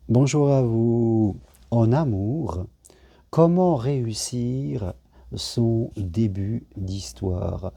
Bonjour à vous. En amour, comment réussir son début d'histoire?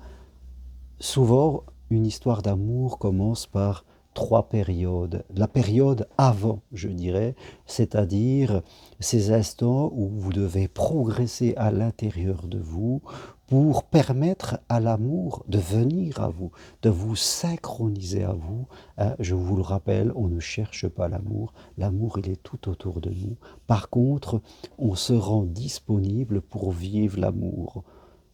Souvent, une histoire d'amour commence par trois périodes. La période avant, je dirais, c'est-à-dire ces instants où vous devez progresser à l'intérieur de vous pour permettre à l'amour de venir à vous, de vous synchroniser à vous. Hein, je vous le rappelle, on ne cherche pas l'amour. L'amour, il est tout autour de nous. Par contre, on se rend disponible pour vivre l'amour.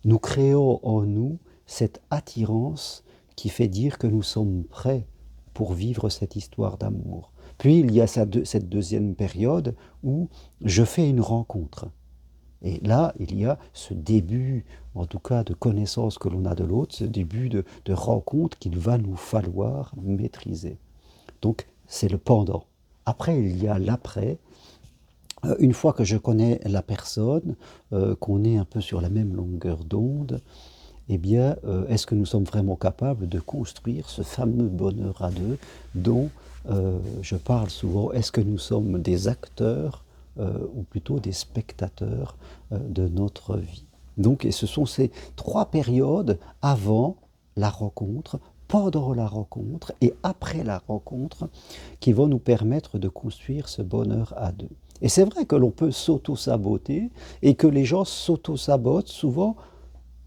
Nous créons en nous cette attirance qui fait dire que nous sommes prêts pour vivre cette histoire d'amour. Puis il y a cette deuxième période où je fais une rencontre. Et là, il y a ce début, en tout cas, de connaissance que l'on a de l'autre, ce début de rencontre qu'il va nous falloir maîtriser. Donc, c'est le pendant. Après, il y a l'après. Une fois que je connais la personne, qu'on est un peu sur la même longueur d'onde, eh bien, est-ce que nous sommes vraiment capables de construire ce fameux bonheur à deux dont je parle souvent? Est-ce que nous sommes des acteurs ou plutôt des spectateurs de notre vie? Donc, et ce sont ces trois périodes avant la rencontre, pendant la rencontre et après la rencontre qui vont nous permettre de construire ce bonheur à deux. Et c'est vrai que l'on peut s'auto-saboter et que les gens s'auto-sabotent souvent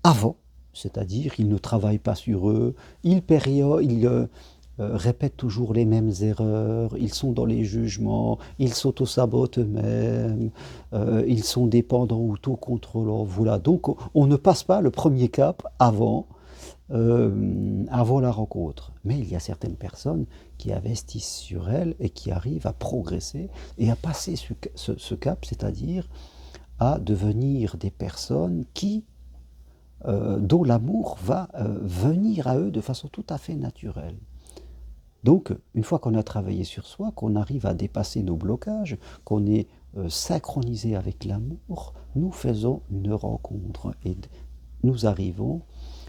avant, c'est-à-dire ils ne travaillent pas sur eux, ils répètent toujours les mêmes erreurs, ils sont dans les jugements, ils s'auto-sabotent eux-mêmes, ils sont dépendants ou autocontrôlants. Voilà, donc on ne passe pas le premier cap avant la rencontre. Mais il y a certaines personnes qui investissent sur elles et qui arrivent à progresser et à passer ce cap, c'est-à-dire à devenir des personnes dont l'amour va venir à eux de façon tout à fait naturelle. Donc, une fois qu'on a travaillé sur soi, qu'on arrive à dépasser nos blocages, qu'on est synchronisé avec l'amour, nous faisons une rencontre et nous arrivons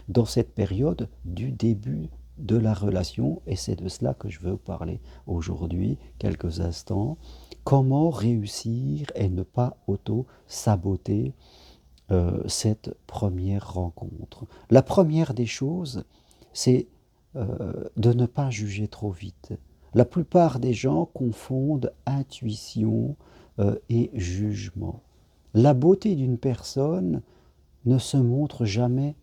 dans cette période du début de la relation, et c'est de cela que je veux vous parler aujourd'hui, quelques instants. Comment réussir et ne pas auto-saboter cette première rencontre. La première des choses, c'est de ne pas juger trop vite. La plupart des gens confondent intuition et jugement. La beauté d'une personne ne se montre jamais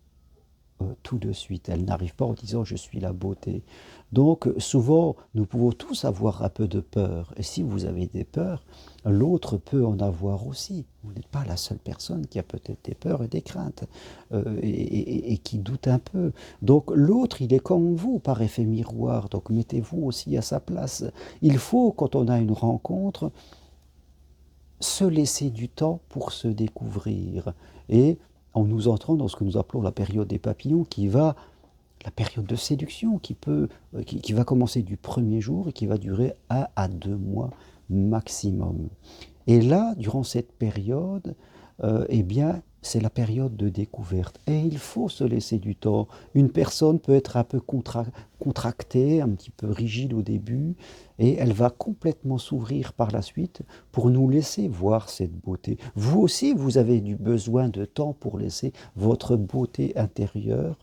tout de suite. Elle n'arrive pas en disant je suis la beauté. Donc souvent, nous pouvons tous avoir un peu de peur. Et si vous avez des peurs, l'autre peut en avoir aussi. Vous n'êtes pas la seule personne qui a peut-être des peurs et des craintes et qui doute un peu. Donc l'autre, il est comme vous par effet miroir. Donc mettez-vous aussi à sa place. Il faut, quand on a une rencontre, se laisser du temps pour se découvrir. Et en nous entrant dans ce que nous appelons la période des papillons, la période de séduction, qui va commencer du premier jour et qui va durer 1 à 2 mois maximum. Et là, durant cette période, eh bien, c'est la période de découverte. Et il faut se laisser du temps. Une personne peut être un peu contractée, un petit peu rigide au début, et elle va complètement s'ouvrir par la suite pour nous laisser voir cette beauté. Vous aussi, vous avez du besoin de temps pour laisser votre beauté intérieure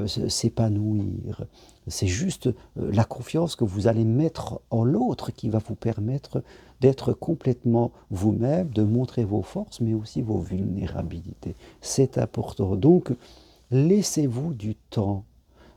s'épanouir. C'est juste la confiance que vous allez mettre en l'autre qui va vous permettre d'être complètement vous-même, de montrer vos forces, mais aussi vos vulnérabilités. C'est important. Donc, laissez-vous du temps.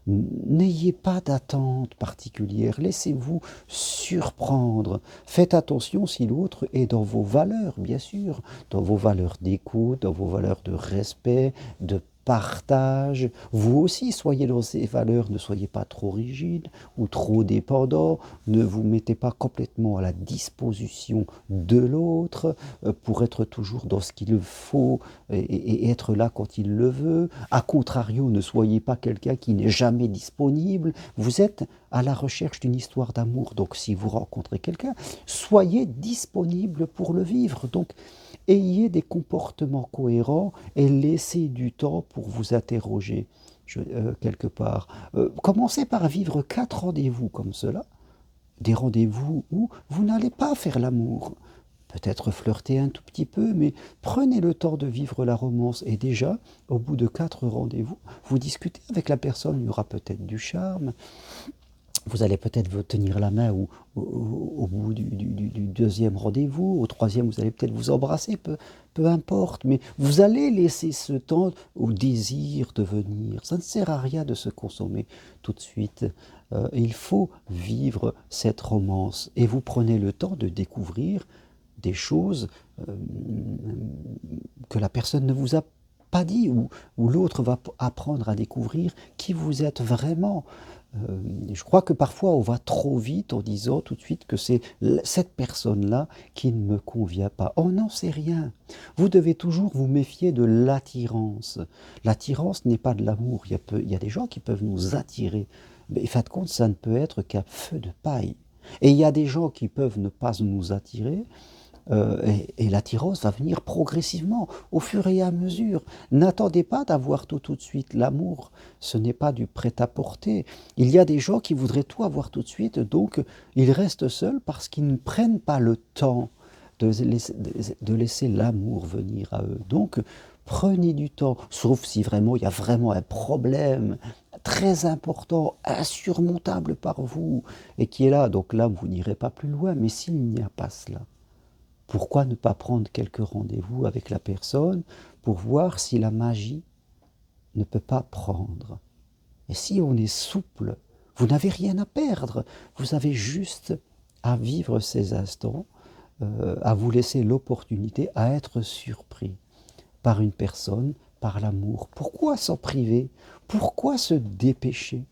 N'ayez pas d'attente particulière, laissez-vous surprendre. Faites attention si l'autre est dans vos valeurs, bien sûr, dans vos valeurs d'écoute, dans vos valeurs de respect, de partage. Vous aussi, soyez dans ces valeurs, ne soyez pas trop rigide ou trop dépendant, ne vous mettez pas complètement à la disposition de l'autre pour être toujours dans ce qu'il faut et être là quand il le veut. A contrario, ne soyez pas quelqu'un qui n'est jamais disponible. Vous êtes à la recherche d'une histoire d'amour. Donc si vous rencontrez quelqu'un, soyez disponible pour le vivre. Donc ayez des comportements cohérents et laissez du temps pour vous interroger quelque part. Commencez par vivre 4 rendez-vous comme cela des rendez-vous où vous n'allez pas faire l'amour. Peut-être flirter un tout petit peu, mais prenez le temps de vivre la romance. Et déjà, au bout de 4 rendez-vous, vous discutez avec la personne, il y aura peut-être du charme, vous allez peut-être vous tenir la main au bout du deuxième rendez-vous, au troisième, vous allez peut-être vous embrasser, peu importe, mais vous allez laisser ce temps au désir de venir. Ça ne sert à rien de se consommer tout de suite. Il faut vivre cette romance et vous prenez le temps de découvrir des choses que la personne ne vous a pas dit, ou l'autre va apprendre à découvrir qui vous êtes vraiment. Je crois que parfois on va trop vite en disant tout de suite que c'est cette personne-là qui ne me convient pas. Oh non, c'est rien. Vous devez toujours vous méfier de l'attirance. L'attirance n'est pas de l'amour. Il y a des gens qui peuvent nous attirer. Mais en fin de compte, ça ne peut être qu'un feu de paille. Et il y a des gens qui peuvent ne pas nous attirer, et l'attirance va venir progressivement, au fur et à mesure. N'attendez pas d'avoir tout de suite. L'amour, ce n'est pas du prêt-à-porter. Il y a des gens qui voudraient tout avoir tout de suite, donc ils restent seuls parce qu'ils ne prennent pas le temps de laisser l'amour venir à eux. Donc, prenez du temps, sauf si vraiment il y a vraiment un problème très important, insurmontable par vous, et qui est là. Donc là, vous n'irez pas plus loin. Mais s'il n'y a pas cela, pourquoi ne pas prendre quelques rendez-vous avec la personne pour voir si la magie ne peut pas prendre? Et si on est souple, vous n'avez rien à perdre. Vous avez juste à vivre ces instants, à vous laisser l'opportunité, à être surpris par une personne, par l'amour. Pourquoi s'en priver? Pourquoi se dépêcher?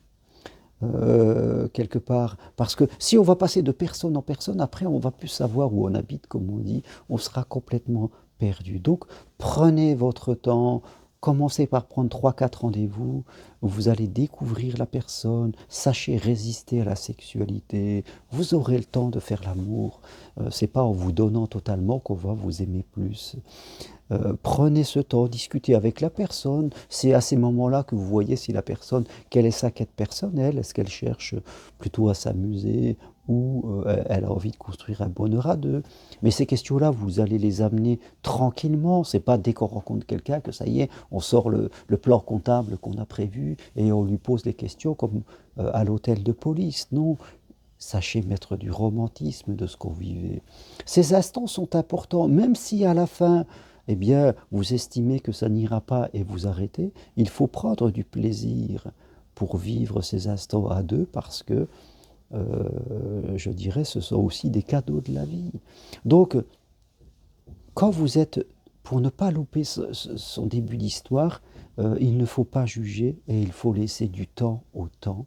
Quelque part. Parce que si on va passer de personne en personne, après on va plus savoir où on habite, comme on dit, on sera complètement perdu. Donc prenez votre temps, commencez par prendre 3-4 rendez-vous, vous allez découvrir la personne, sachez résister à la sexualité, vous aurez le temps de faire l'amour. C'est pas en vous donnant totalement qu'on va vous aimer plus. Prenez ce temps, discutez avec la personne. C'est à ces moments-là que vous voyez si la personne, quelle est sa quête personnelle. Est-ce qu'elle cherche plutôt à s'amuser ou elle a envie de construire un bonheur à deux. Mais ces questions-là, vous allez les amener tranquillement. C'est pas dès qu'on rencontre quelqu'un que ça y est, on sort le plan comptable qu'on a prévu et on lui pose les questions comme à l'hôtel de police. Non, sachez mettre du romantisme de ce qu'on vivait. Ces instants sont importants, même si à la fin, eh bien, vous estimez que ça n'ira pas et vous arrêtez, il faut prendre du plaisir pour vivre ces instants à deux parce que, je dirais, ce sont aussi des cadeaux de la vie. Donc, quand vous êtes, pour ne pas louper son début d'histoire, il ne faut pas juger et il faut laisser du temps au temps,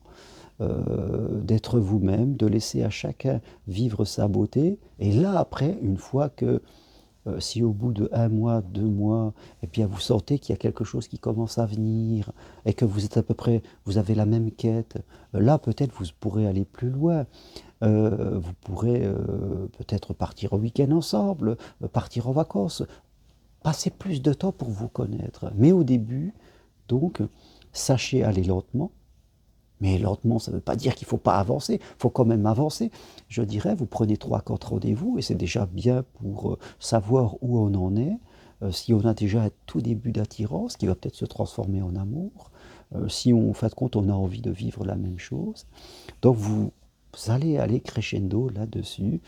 d'être vous-même, de laisser à chacun vivre sa beauté. Et là, après, une fois que si au bout de 1 mois, 2 mois, et bien vous sentez qu'il y a quelque chose qui commence à venir et que vous êtes à peu près, vous avez la même quête, là peut-être vous pourrez aller plus loin. Vous pourrez peut-être partir au week-end ensemble, partir en vacances, passer plus de temps pour vous connaître. Mais au début, donc, sachez aller lentement. Mais lentement, ça ne veut pas dire qu'il ne faut pas avancer, il faut quand même avancer. Je dirais, vous prenez 3-4 rendez-vous et c'est déjà bien pour savoir où on en est. Si on a déjà un tout début d'attirance qui va peut-être se transformer en amour, si en fin de compte on a envie de vivre la même chose. Donc vous allez aller crescendo là-dessus.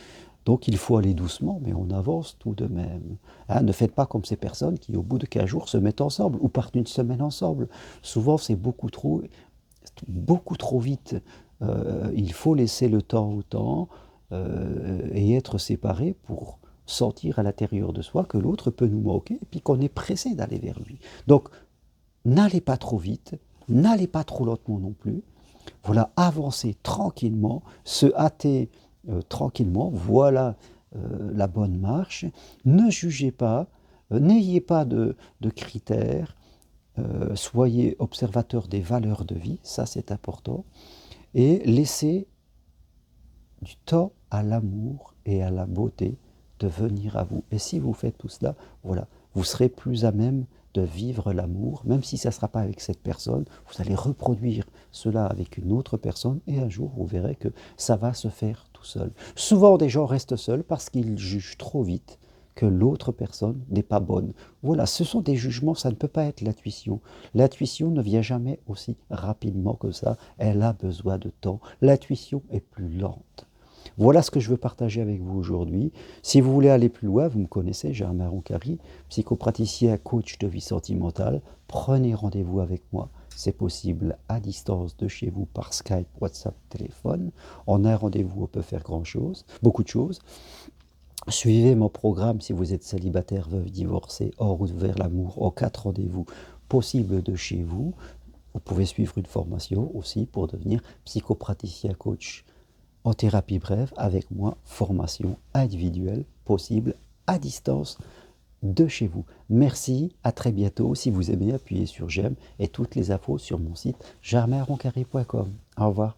Donc il faut aller doucement, mais on avance tout de même. Hein, ne faites pas comme ces personnes qui, au bout de 15 jours, se mettent ensemble ou partent une semaine ensemble. Souvent, c'est beaucoup trop vite. Il faut laisser le temps au temps et être séparé pour sentir à l'intérieur de soi que l'autre peut nous manquer et puis qu'on est pressé d'aller vers lui. Donc, n'allez pas trop vite, n'allez pas trop lentement non plus. Voilà, avancez tranquillement, se hâter tranquillement, voilà la bonne marche. Ne jugez pas, n'ayez pas de critères, soyez observateur des valeurs de vie, ça c'est important, et laissez du temps à l'amour et à la beauté de venir à vous. Et si vous faites tout cela, voilà, vous serez plus à même de vivre l'amour, même si ça ne sera pas avec cette personne, vous allez reproduire cela avec une autre personne, et un jour vous verrez que ça va se faire tout tout seul. Souvent, des gens restent seuls parce qu'ils jugent trop vite que l'autre personne n'est pas bonne. Voilà, ce sont des jugements, ça ne peut pas être l'intuition. L'intuition ne vient jamais aussi rapidement que ça, elle a besoin de temps. L'intuition est plus lente. Voilà ce que je veux partager avec vous aujourd'hui. Si vous voulez aller plus loin, vous me connaissez, Germain Roncari, psychopraticien, coach de vie sentimentale. Prenez rendez-vous avec moi. C'est possible à distance de chez vous par Skype, WhatsApp, téléphone. En un rendez-vous, on peut faire grand-chose, beaucoup de choses. Suivez mon programme si vous êtes célibataire, veuve, divorcé, hors ou vers l'amour, en 4 rendez-vous possibles de chez vous. Vous pouvez suivre une formation aussi pour devenir psychopraticien coach en thérapie brève avec moi, formation individuelle possible à distance de chez vous. Merci, à très bientôt. Si vous aimez, appuyez sur j'aime et toutes les infos sur mon site germainroncari.com. Au revoir.